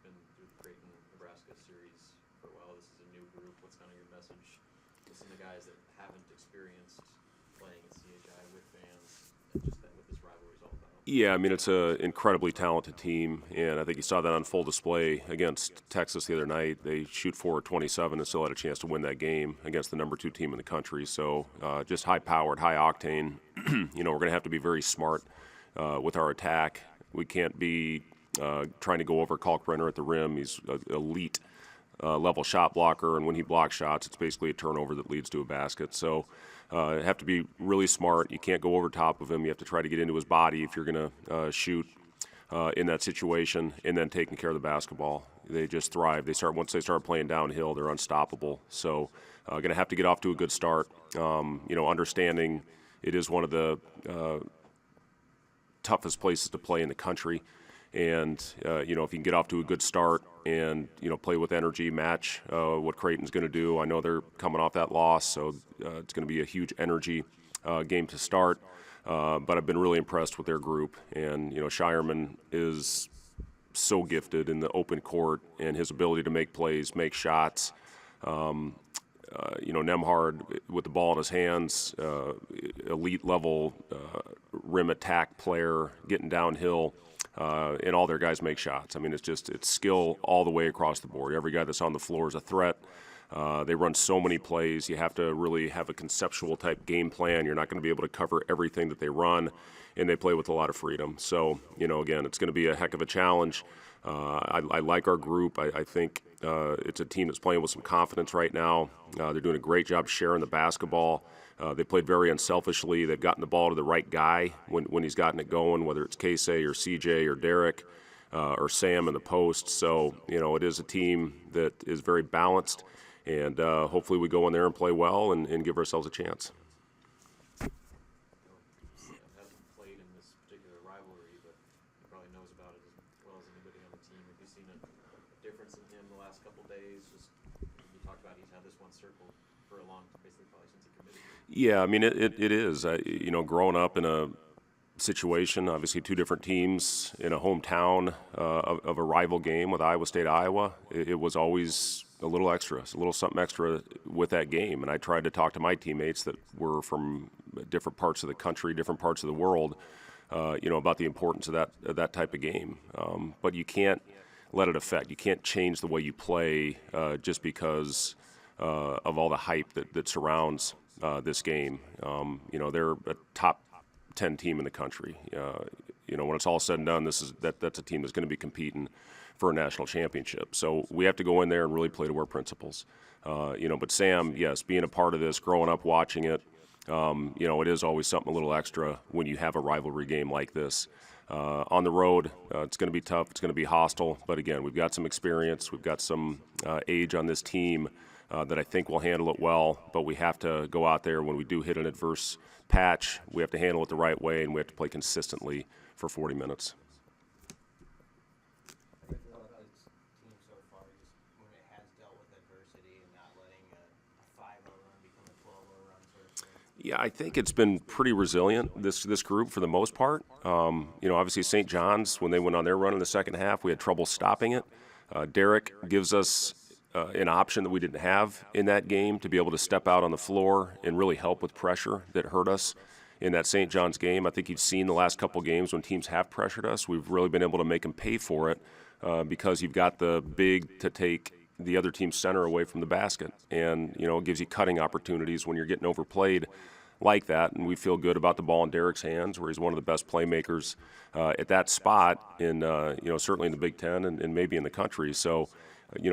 been through the Creighton, Nebraska series for a while. This is a new group. What's kind of your message to some of the guys that haven't experienced playing at CHI with fans and just that what this rivalry is all about? Yeah, I mean, it's an incredibly talented team, and I think you saw that on full display against Texas the other night. They shoot 4 of 27 and still had a chance to win that game against the number 2 team in the country. So just high-powered, high-octane. We're going to have to be very smart with our attack. We can't be trying to go over Kalkbrenner at the rim. He's an elite level shot blocker, and when he blocks shots, it's basically a turnover that leads to a basket. So have to be really smart. You can't go over top of him. You have to try to get into his body if you're going to shoot in that situation, and then taking care of the basketball. They just thrive. Once they start playing downhill, they're unstoppable. So going to have to get off to a good start. Understanding it is one of the toughest places to play in the country. And, if you can get off to a good start and, play with energy, match what Creighton's going to do. I know they're coming off that loss, so it's going to be a huge energy game to start. But I've been really impressed with their group. And, Shireman is so gifted in the open court and his ability to make plays, make shots. Nemhard with the ball in his hands, elite level rim attack player, getting downhill. And all their guys make shots. I mean, it's skill all the way across the board. Every guy that's on the floor is a threat. They run so many plays. You have to really have a conceptual type game plan. You're not going to be able to cover everything that they run, and they play with a lot of freedom. So, again, it's going to be a heck of a challenge. I like our group. I think it's a team that's playing with some confidence right now. They're doing a great job sharing the basketball. They played very unselfishly. They've gotten the ball to the right guy when he's gotten it going, whether it's Casey or CJ or Derek or Sam in the post. So, it is a team that is very balanced, and hopefully we go in there and play well and give ourselves a chance. Sam hasn't played in this particular rivalry, but he probably knows about it as well as anybody on the team. Have you seen a difference in him the last couple of days? Just you talked about he's had this one circle for a long, basically probably since he committed. Yeah, I mean, it is. Growing up in a situation, obviously 2 different teams in a hometown of a rival game with Iowa State, Iowa, it was always a little extra, a little something extra with that game. And I tried to talk to my teammates that were from different parts of the country, different parts of the world, about the importance of that type of game. But you can't let it affect. You can't change the way you play just because of all the hype that surrounds this game. They're a top 10 team in the country. When it's all said and done, that's a team that's going to be competing for a national championship. So we have to go in there and really play to our principles. But Sam, yes, being a part of this, growing up watching it, it is always something a little extra when you have a rivalry game like this. On the road, it's going to be tough. It's going to be hostile. But again, we've got some experience. We've got some age on this team that I think will handle it well. But we have to go out there when we do hit an adverse patch. We have to handle it the right way, and we have to play consistently for 40 minutes. Yeah, I think it's been pretty resilient, this group, for the most part. Obviously St. John's, when they went on their run in the second half, we had trouble stopping it. Derek gives us an option that we didn't have in that game to be able to step out on the floor and really help with pressure that hurt us in that St. John's game. I think you've seen the last couple games when teams have pressured us, we've really been able to make them pay for it because you've got the big to take the other team's center away from the basket. And, it gives you cutting opportunities when you're getting overplayed like that. And we feel good about the ball in Derek's hands, where he's one of the best playmakers at that spot in, certainly in the Big Ten and maybe in the country. So,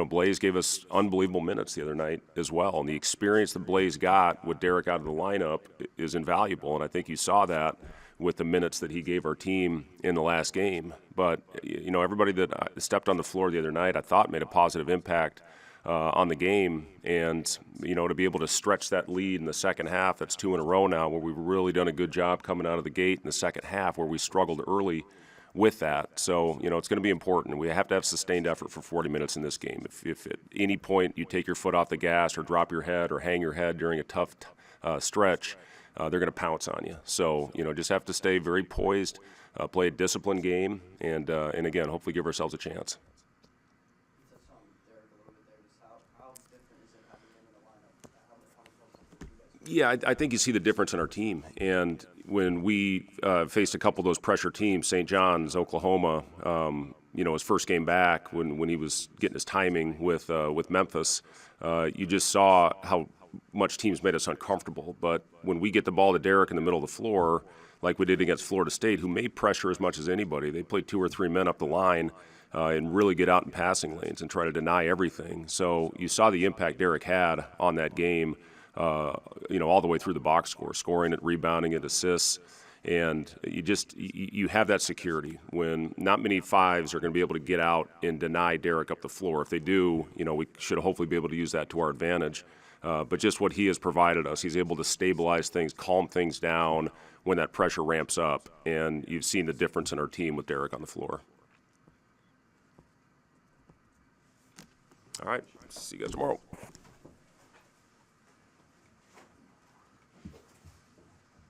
Blaze gave us unbelievable minutes the other night as well. And the experience that Blaze got with Derek out of the lineup is invaluable. And I think you saw that with the minutes that he gave our team in the last game. But, everybody that stepped on the floor the other night, I thought made a positive impact on the game. And, to be able to stretch that lead in the second half, that's 2 in a row now, where we've really done a good job coming out of the gate in the second half, where we struggled early with that. So, it's going to be important. We have to have sustained effort for 40 minutes in this game. If at any point you take your foot off the gas or drop your head or hang your head during a tough stretch, they're going to pounce on you. So, just have to stay very poised, play a disciplined game, and again, hopefully give ourselves a chance. Yeah, I think you see the difference in our team. And when we faced a couple of those pressure teams, St. John's, Oklahoma, his first game back when he was getting his timing with Memphis, you just saw how much teams made us uncomfortable. But when we get the ball to Derek in the middle of the floor, like we did against Florida State, who made pressure as much as anybody, they played 2 or 3 men up the line and really get out in passing lanes and try to deny everything. So you saw the impact Derek had on that game. All the way through the box score, scoring it, rebounding it, assists, and you have that security when not many fives are going to be able to get out and deny Derek up the floor. If they do, we should hopefully be able to use that to our advantage. But just what he has provided us, he's able to stabilize things, calm things down when that pressure ramps up, and you've seen the difference in our team with Derek on the floor. All right, see you guys tomorrow.